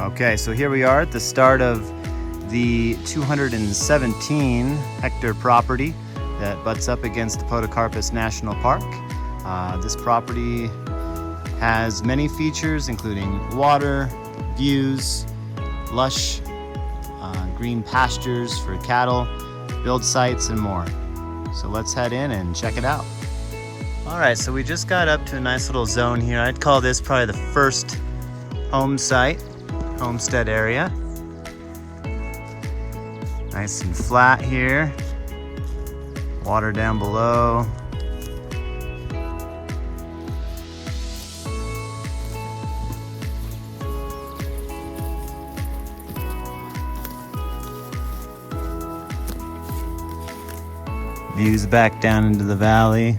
Okay, so here we are at the start of the 217 hectare property that butts up against the Podocarpus National Park. This property has many features, including water, views, lush green pastures for cattle, build sites, and more. So let's head in and check it out. All right, so we just got up to a nice little zone here. I'd call this probably the first home site, homestead area. Nice and flat here. Water down below. Views back down into the valley.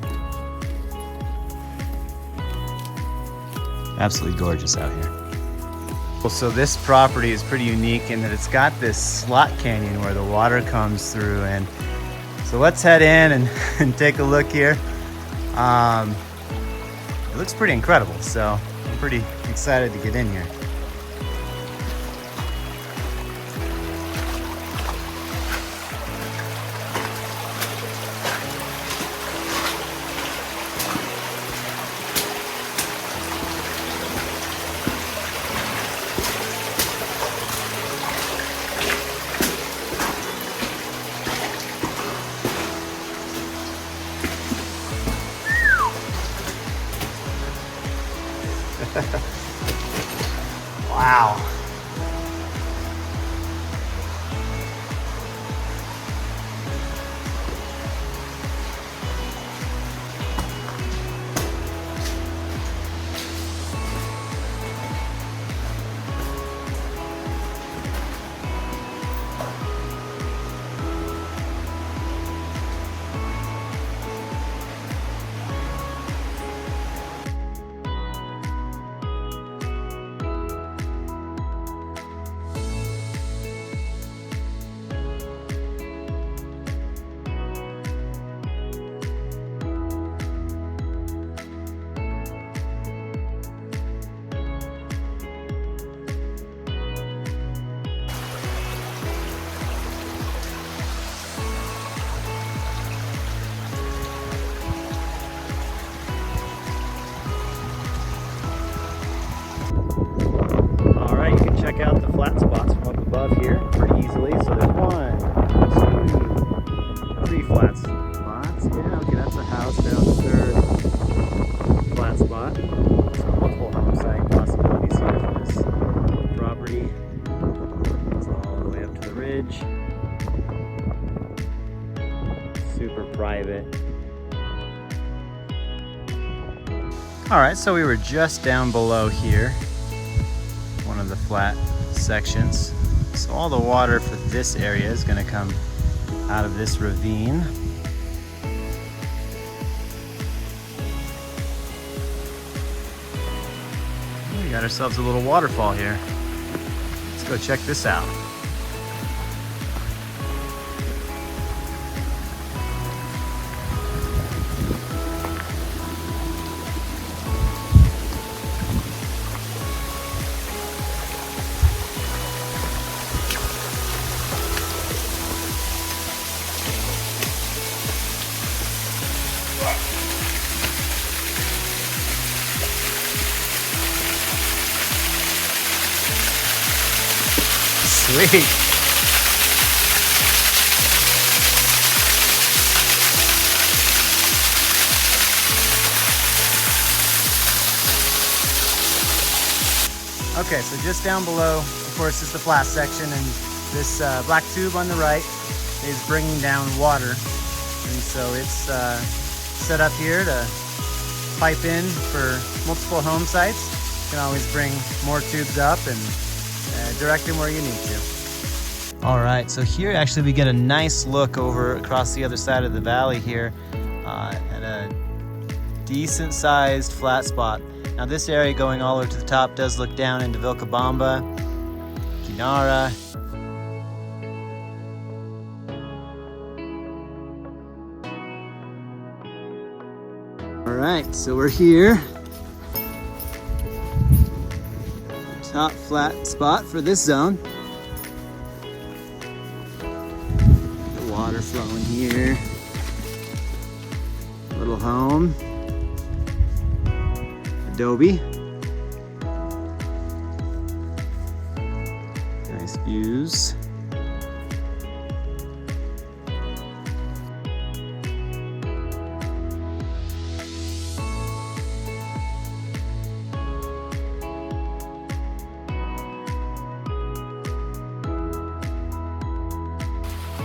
Absolutely gorgeous out here. Well, so this property is pretty unique in that it's got this slot canyon where the water comes through, and so let's head in and take a look here. It looks pretty incredible, so I'm pretty excited to get in here. Wow. Check out the flat spots from up above here pretty easily. So there's 1, 2, 3 flat spots. Yeah, okay, that's a house there on the third flat spot. So multiple home site possibilities here for this property. It's all the way up to the ridge. Super private. All right, so we were just down below here, one of the flat sections. So all the water for this area is going to come out of this ravine. We got ourselves a little waterfall here. Let's go check this out. Sweet. Okay, so just down below, of course, is the flat section, and this black tube on the right is bringing down water. And so it's set up here to pipe in for multiple home sites. You can always bring more tubes up and direct them where you need to. All right, so here actually we get a nice look over across the other side of the valley here at a decent sized flat spot. Now this area going all the way to the top does look down into Vilcabamba, Kinara. All right, so we're here. top flat spot for this zone. The water flowing here. Little home. Adobe. Nice views.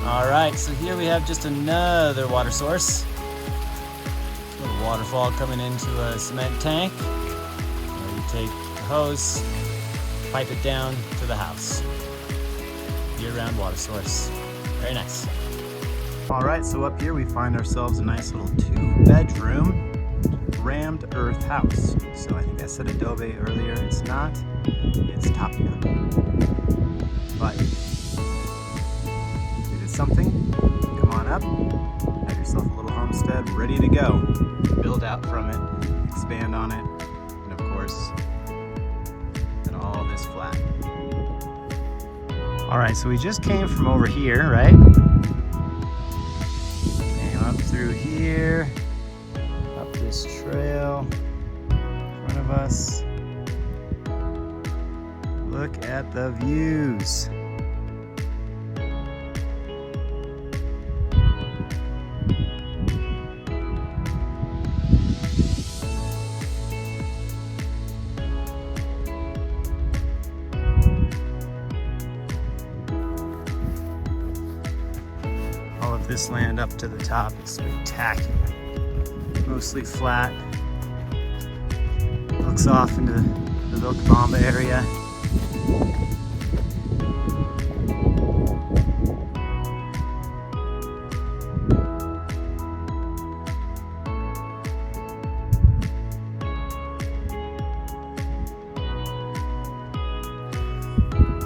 All right, so here we have just another water source. A little waterfall coming into a cement tank. Where you take the hose, pipe it down to the house. Year-round water source. Very nice. All right, so up here we find ourselves a nice little 2-bedroom rammed earth house. So I think I said adobe earlier. It's not. It's tapia. But something, come on up, have yourself a little homestead ready to go. Build out from it, expand on it, and of course, and all this flat. All right, so we just came from over here, right? Came up through here, up this trail in front of us. Look at the views. All of this land up to the top is spectacular. Mostly flat. Looks off into the Vilcabamba area.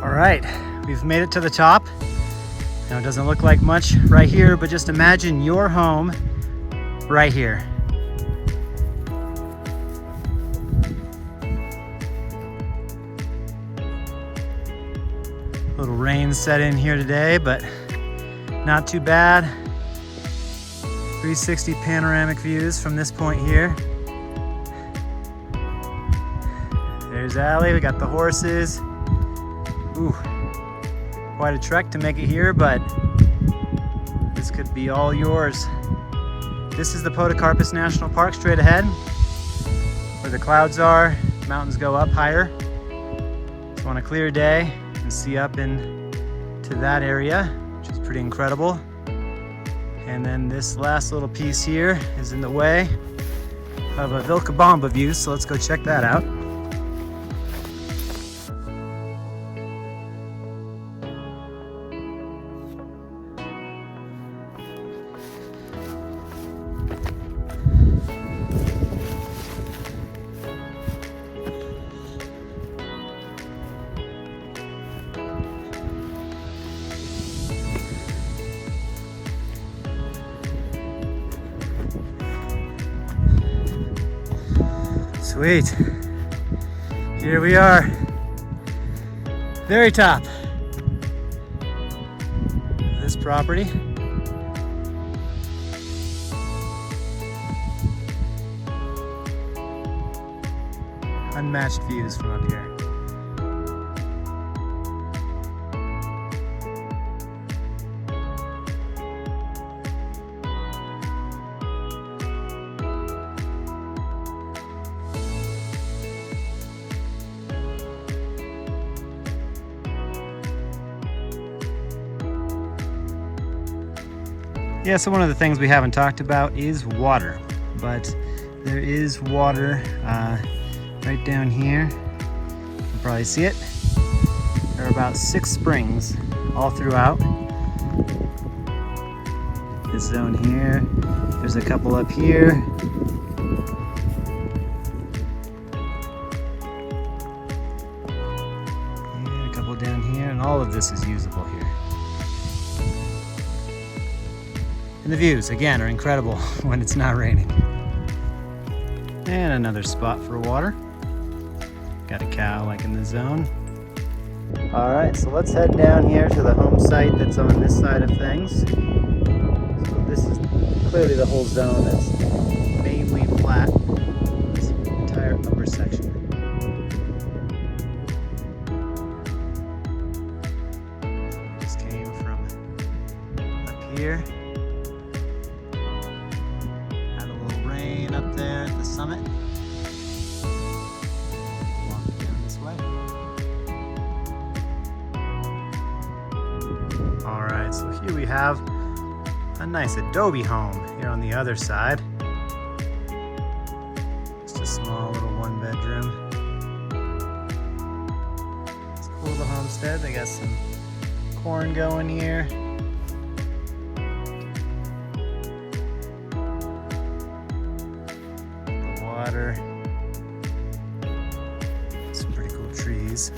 All right, we've made it to the top. Now it doesn't look like much right here, but just imagine your home right here. A little rain set in here today, but not too bad. 360 panoramic views from this point here. There's Allie, we got the horses. Ooh. Quite a trek to make it here, but this could be all yours. This is the Podocarpus National Park straight ahead. Where the clouds are, mountains go up higher. So on a clear day, you can see up into that area, which is pretty incredible. And then this last little piece here is in the way of a Vilcabamba view, so let's go check that out. Sweet. Here we are. Very top. This property. Unmatched views from up here. Yeah, so one of the things we haven't talked about is water, but there is water right down here. You can probably see it. There are about 6 springs all throughout this zone here. There's a couple up here. And a couple down here, and all of this is usable here. And the views, again, are incredible when it's not raining. And another spot for water. Got a cow like in the zone. All right, so let's head down here to the home site that's on this side of things. So this is clearly the whole zone that's mainly flat, this entire upper section. Just came from up here. Had a little rain up there at the summit. Walking down this way. All right, so here we have a nice adobe home here on the other side. Just a small little 1-bedroom. It's cool little homestead. They got some corn going here. The water. Some pretty cool trees.